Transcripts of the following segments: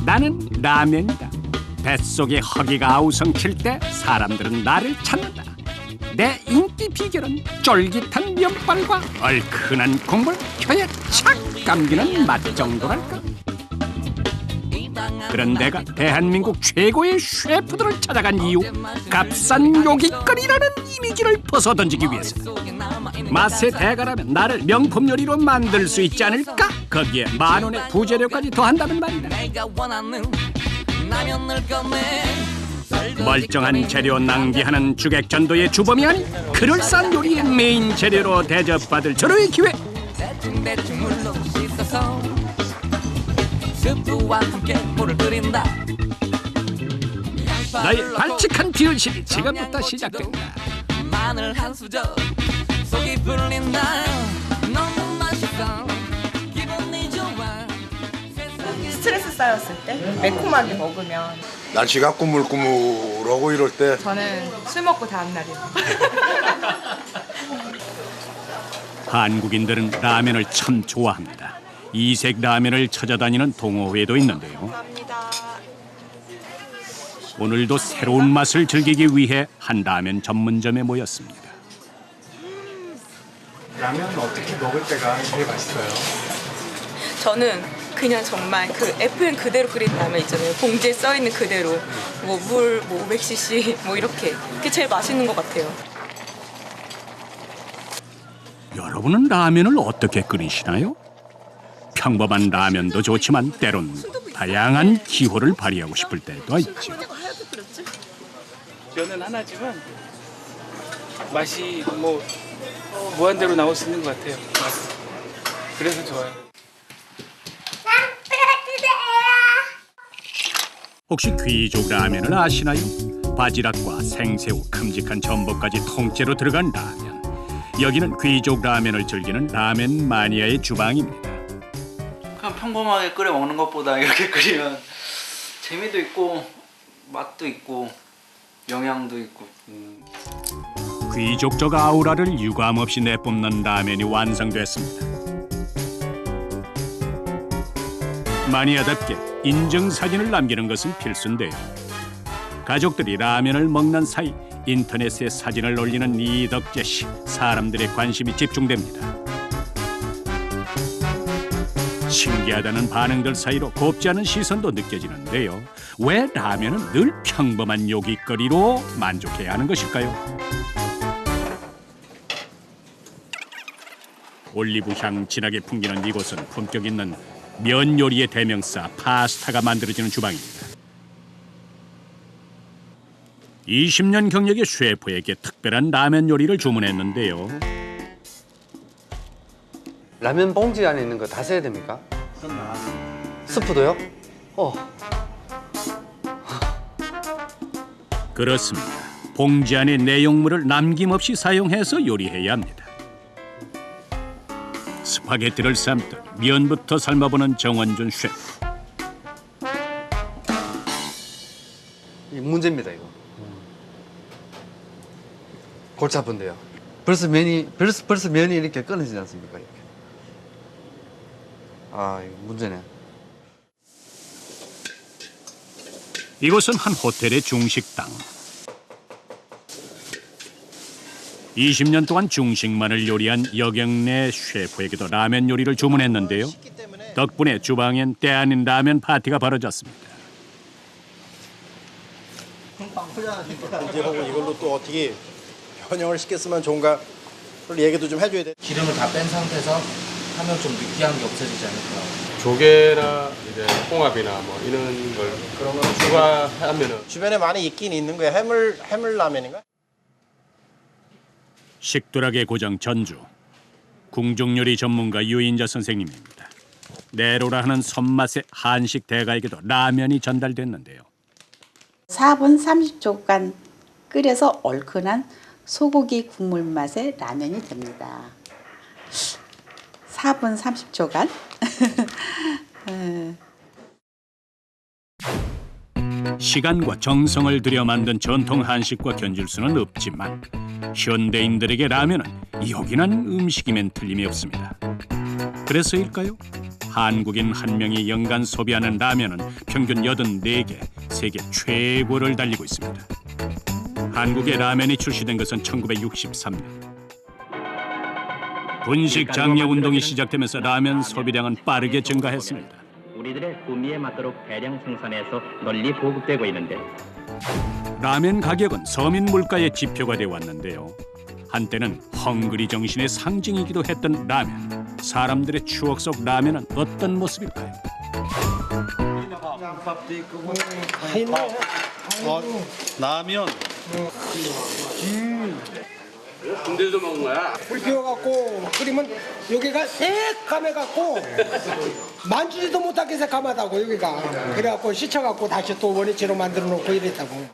나는 라면이다. 뱃속에 허기가 아우성칠 때 사람들은 나를 찾는다. 내 인기 비결은 쫄깃한 면발과 얼큰한 국물, 혀에 착 감기는 맛 정도랄까. 그런 내가 대한민국 최고의 셰프들을 찾아간 이유, 값싼 요깃거리라는 이미지를 벗어던지기 위해서다. 맛의 대가라면 나를 명품 요리로 만들 수 있지 않을까? 거기에 만원의 부재료까지 더한다면 말이다. 멀쩡한 재료 낭비하는 주객전도의 주범이 아닌 그럴싸한 요리의 메인 재료로 대접받을 절호의 기회. 나의 발칙한 비율실이 지금부터 시작된다. 마늘 한 수저 속이 불린다. 너무 맛있어 기분이 좋아. 스트레스 쌓였을 때 매콤하게 먹으면 날씨가 꾸물꾸물하고 이럴 때 저는 술 먹고 다음 날이요. 한국인들은 라면을 참 좋아합니다. 이색 라면을 찾아다니는 동호회도 있는데요. 오늘도 새로운 맛을 즐기기 위해 한 라면 전문점에 모였습니다. 라면은 어떻게 먹을 때가 제일 맛있어요? 저는 그냥 정말 그 FN 그대로 끓인 라면 있잖아요. 봉지에 써 있는 그대로 뭐 물, 뭐 500cc 뭐 이렇게 그게 제일 맛있는 것 같아요. 여러분은 라면을 어떻게 끓이시나요? 평범한 라면도 좋지만 때론 다양한 기호를 발휘하고 싶을 때도 있죠. 면은 하나지만 맛이 뭐 무한대로 나올 수 있는 것 같아요. 그래서 좋아요. 혹시 귀족 라면을 아시나요? 바지락과 생새우, 큼직한 전복까지 통째로 들어간 라면. 여기는 귀족 라면을 즐기는 라면 마니아의 주방입니다. 그냥 평범하게 끓여 먹는 것보다 이렇게 끓이면 재미도 있고 맛도 있고 영양도 있고. 귀족적 아우라를 유감없이 내뿜는 라면이 완성됐습니다. 마니아답게 인증사진을 남기는 것은 필수인데요. 가족들이 라면을 먹는 사이 인터넷에 사진을 올리는 이덕재 씨, 사람들의 관심이 집중됩니다. 신기하다는 반응들 사이로 곱지 않은 시선도 느껴지는데요. 왜 라면은 늘 평범한 요깃거리로 만족해야 하는 것일까요? 올리브 향 진하게 풍기는 이곳은 품격 있는 면 요리의 대명사 파스타가 만들어지는 주방입니다. 20년 경력의 셰프에게 특별한 라면 요리를 주문했는데요. 라면 봉지 안에 있는 거 다 써야 됩니까? 스프도요? 그렇습니다. 봉지 안의 내용물을 남김없이 사용해서 요리해야 합니다. 스파게티를 삶듯 면부터 삶아보는 정원준 셰프. 이 문제입니다, 이거. 골치 아픈데요. 벌써 면이 이렇게 끊어지지 않습니까? 이렇게. 아, 이거 문제네. 이곳은 한 호텔의 중식당. 20년 동안 중식만을 요리한 여경래 셰프에게도 라면 요리를 주문했는데요. 덕분에 주방엔 때 아닌 라면 파티가 벌어졌습니다. 이제 보고 이걸로 또 어떻게 변형을 시켰으면 좋은가 그걸 얘기도 좀 해줘야 돼. 기름을 다 뺀 상태에서 하면 좀 느끼한 게 없어지지 않을까. 조개나 이제 홍합이나 뭐 이런 걸 그런 거는 추가하면은 주변에 많이 있긴 있는 거예요. 해물 라면인가? 식도락의 고장 전주. 궁중요리 전문가 유인자 선생님입니다. 내로라 하는 손맛의 한식 대가에게도 라면이 전달됐는데요. 4분 30초간 끓여서 얼큰한 소고기 국물 맛의 라면이 됩니다. 4분 30초간. 시간과 정성을 들여 만든 전통 한식과 견줄 수는 없지만 현대인들에게 라면은 요긴한 음식이면 틀림이 없습니다. 그래서일까요? 한국인 한 명이 연간 소비하는 라면은 평균 84개, 세계 최고를 달리고 있습니다. 한국에 라면이 출시된 것은 1963년. 분식 장려 운동이 시작되면서 라면 소비량은 빠르게 증가했습니다. 우리들의 구미에 맞도록 대량 생산해서 널리 보급되고 있는데 라면 가격은 서민 물가의 지표가 되어 왔는데요. 한때는 헝그리 정신의 상징이기도 했던 라면. 사람들의 추억 속 라면은 어떤 모습일까요? 라면. 군대에서 먹은 거야? 불 피워갖고 끓이면 여기가 새까매갖고 만지지도 못하게 새까마다고 여기가. 그래갖고 씻어갖고 다시 또 원위치로 만들어 놓고 이랬다고.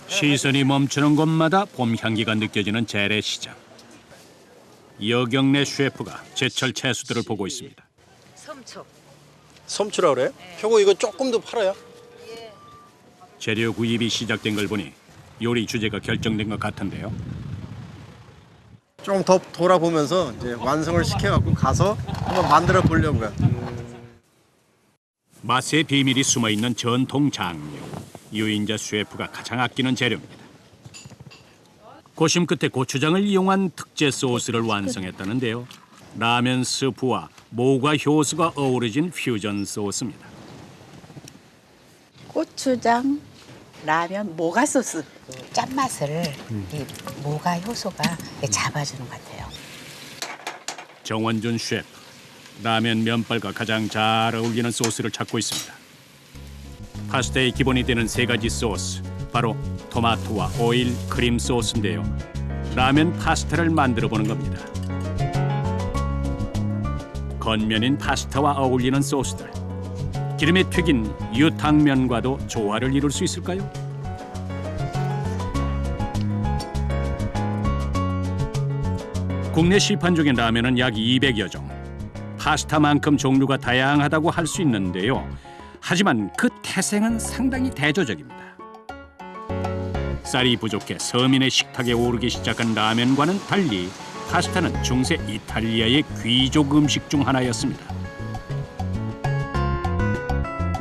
시선이 멈추는 곳마다 봄 향기가 느껴지는 재래시장. 여경래 셰프가 제철 채소들을 보고 있습니다. 섬추라 그래? 표고 이거 조금 더 팔아요? 재료 구입이 시작된 걸 보니 요리 주제가 결정된 것 같은데요. 좀 더 돌아보면서 이제 완성을 시켜갖고 가서 한번 만들어 보려고요. 맛의 비밀이 숨어있는 전통 장류. 유인자 셰프가 가장 아끼는 재료입니다. 고심 끝에 고추장을 이용한 특제 소스를 완성했다는데요. 라면 스프와 모과 효소가 어우러진 퓨전 소스입니다. 고추장, 라면, 모가 소스. 짠맛을 이 모가 효소가 잡아주는 것 같아요. 정원준 셰프, 라면 면발과 가장 잘 어울리는 소스를 찾고 있습니다. 파스타의 기본이 되는 세 가지 소스, 바로 토마토와 오일, 크림 소스인데요. 라면 파스타를 만들어 보는 겁니다. 겉면인 파스타와 어울리는 소스들. 기름에 튀긴 유탕면과도 조화를 이룰 수 있을까요? 국내 시판 중인 라면은 약 200여 종. 파스타만큼 종류가 다양하다고 할 수 있는데요. 하지만 그 태생은 상당히 대조적입니다. 쌀이 부족해 서민의 식탁에 오르기 시작한 라면과는 달리 파스타는 중세 이탈리아의 귀족 음식 중 하나였습니다.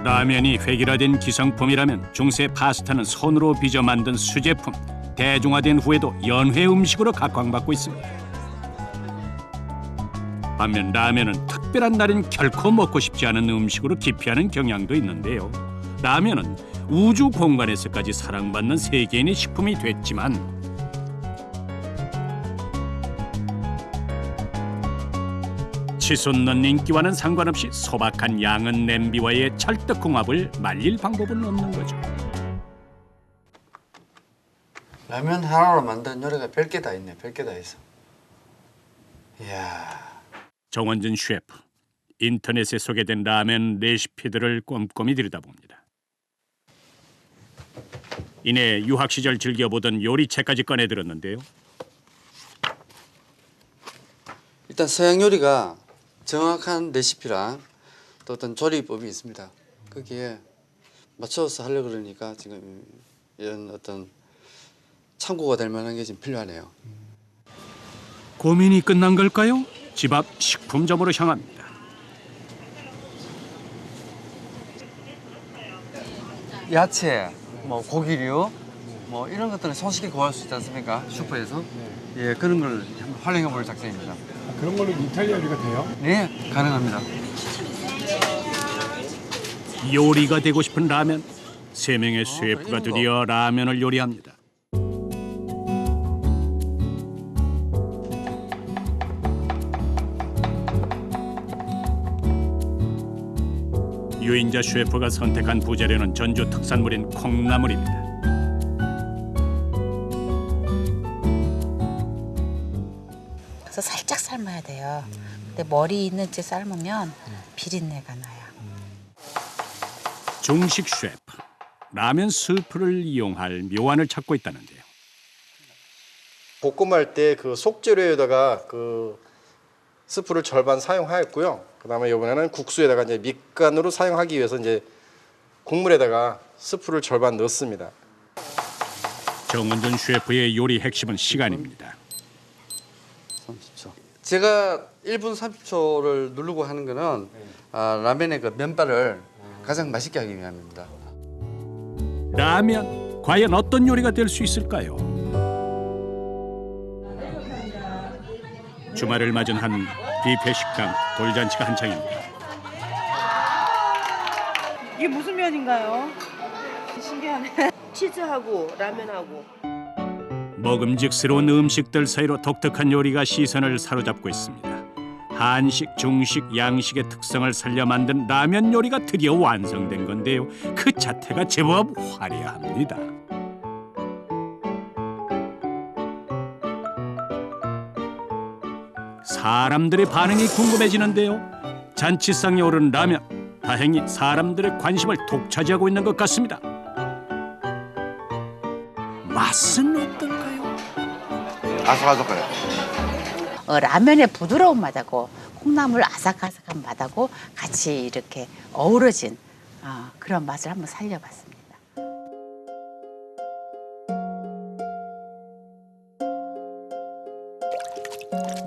라면이 획일화된 기성품이라면 중세 파스타는 손으로 빚어 만든 수제품, 대중화된 후에도 연회 음식으로 각광받고 있습니다. 반면 라면은 특별한 날엔 결코 먹고 싶지 않은 음식으로 기피하는 경향도 있는데요. 라면은 우주 공간에서까지 사랑받는 세계인의 식품이 됐지만 치솟는 인기와는 상관없이 소박한 양은 냄비와의 찰떡궁합을 말릴 방법은 없는 거죠. 라면 하나로 만든 요리가 별게 다 있네. 별게 다 있어. 이야. 정원준 셰프, 인터넷에 소개된 라면 레시피들을 꼼꼼히 들여다봅니다. 이내 유학 시절 즐겨보던 요리책까지 꺼내들었는데요. 일단 서양 요리가 정확한 레시피랑 또 어떤 조리법이 있습니다. 거기에 맞춰서 하려고 그러니까 지금 이런 어떤 참고가 될 만한 게 지금 필요하네요. 고민이 끝난 걸까요? 집 앞 식품점으로 향합니다. 야채, 뭐 고기류, 뭐 이런 것들은 손쉽게 구할 수 있지 않습니까? 슈퍼에서. 예, 그런 걸 한번 활용해 볼 작전입니다. 그런 걸로 이탈리아 요리가 돼요? 네, 가능합니다. 요리가 되고 싶은 라면. 3명의 셰프가 드디어 라면을 요리합니다. 유인자 셰프가 선택한 부재료는 전주 특산물인 콩나물입니다. 그래서 살짝 삶아야 돼요. 근데 머리 있는 채 삶으면 비린내가 나요. 중식 셰프, 라면 스프를 이용할 묘안을 찾고 있다는데요. 볶음할 때 그 속재료에다가 그 스프를 절반 사용하였고요. 그다음에 이번에는 국수에다가 이제 밑간으로 사용하기 위해서 이제 국물에다가 스프를 절반 넣습니다. 정은준 셰프의 요리 핵심은 시간입니다. 30초. 제가 1분 30초를 누르고 하는 거는 라면의 그 면발을 가장 맛있게 하기 위함입니다. 라면 과연 어떤 요리가 될 수 있을까요? 주말을 맞은 한 뷔페 식당 돌잔치가 한창입니다. 이게 무슨 면인가요? 신기하네. 치즈하고 라면하고. 먹음직스러운 음식들 사이로 독특한 요리가 시선을 사로잡고 있습니다. 한식, 중식, 양식의 특성을 살려 만든 라면 요리가 드디어 완성된 건데요. 그 자태가 제법 화려합니다. 사람들의 반응이 궁금해지는데요. 잔치상에 오른 라면, 다행히 사람들의 관심을 독차지하고 있는 것 같습니다. 맛은 어떨까요? 아삭아삭해요. 라면의 부드러운 맛하고 콩나물 아삭아삭한 맛하고 같이 이렇게 어우러진 그런 맛을 한번 살려봤습니다.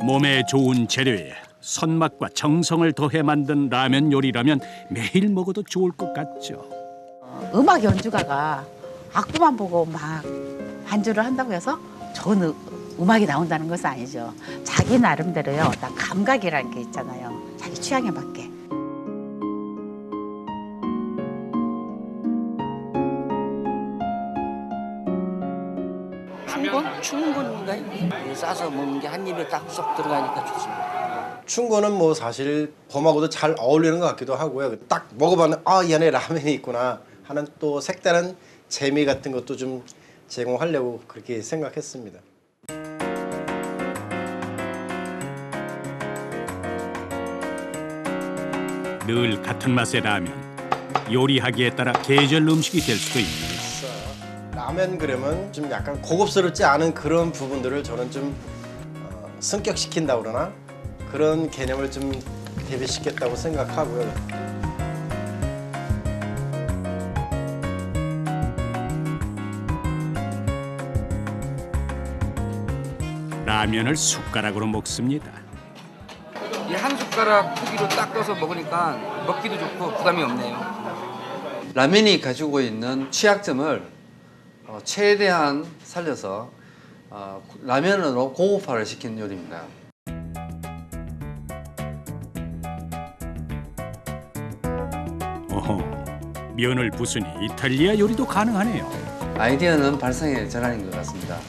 몸에 좋은 재료에 손맛과 정성을 더해 만든 라면 요리라면 매일 먹어도 좋을 것 같죠. 음악 연주가가 악보만 보고 막 반주를 한다고 해서 좋은 음악이 나온다는 것은 아니죠. 자기 나름대로요. 어떤 감각이라는 게 있잖아요. 자기 취향에 맞게. 충분인가요? 싸서 먹는 게 한 입에 딱 쏙 들어가니까 좋습니다. 충고는 뭐 사실 봄하고도 잘 어울리는 것 같기도 하고요. 딱 먹어봤는데 이 안에 라면이 있구나 하는 또 색다른 재미 같은 것도 좀 제공하려고 그렇게 생각했습니다. 늘 같은 맛의 라면, 요리하기에 따라 계절 음식이 될 수도 있습니다. 라면 그러면 좀 약간 고급스럽지 않은 그런 부분들을 저는 좀 승격시킨다 그러나 그런 개념을 좀 대비시켰다고 생각하고요. 라면을 숟가락으로 먹습니다. 이 한 숟가락 크기로 딱 떠서 먹으니까 먹기도 좋고 부담이 없네요. 라면이 가지고 있는 취약점을 최대한 살려서 라면으로 고급화를 시킨 요리입니다. 어허, 면을 부수니 이탈리아 요리도 가능하네요. 아이디어는 발상의 전환인 것 같습니다.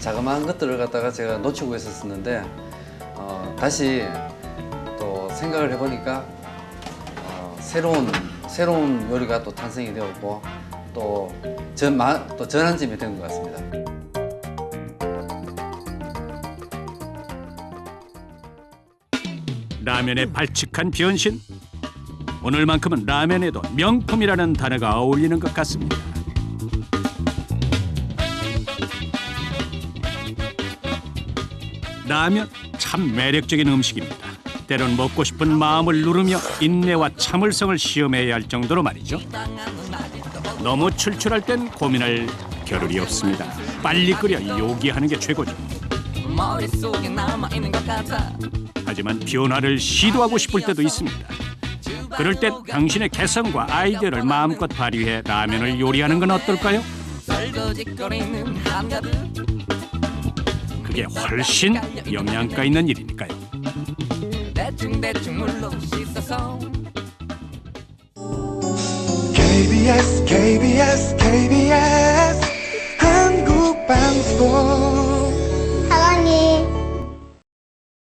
자그마한 것들을 갖다가 제가 놓치고 있었는데 다시 또 생각을 해보니까 새로운 요리가 또 탄생이 되었고 또 전환점이 된 것 같습니다. 라면의 발칙한 변신. 오늘만큼은 라면에도 명품이라는 단어가 어울리는 것 같습니다. 라면 참 매력적인 음식입니다. 때론 먹고 싶은 마음을 누르며 인내와 참을성을 시험해야 할 정도로 말이죠. 너무 출출할 땐 고민할 겨를이 없습니다. 빨리 끓여 요기하는 게 최고죠. 하지만 변화를 시도하고 싶을 때도 있습니다. 그럴 땐 당신의 개성과 아이디어를 마음껏 발휘해 라면을 요리하는 건 어떨까요? 그게 훨씬 영양가 있는 일이니까요. KBS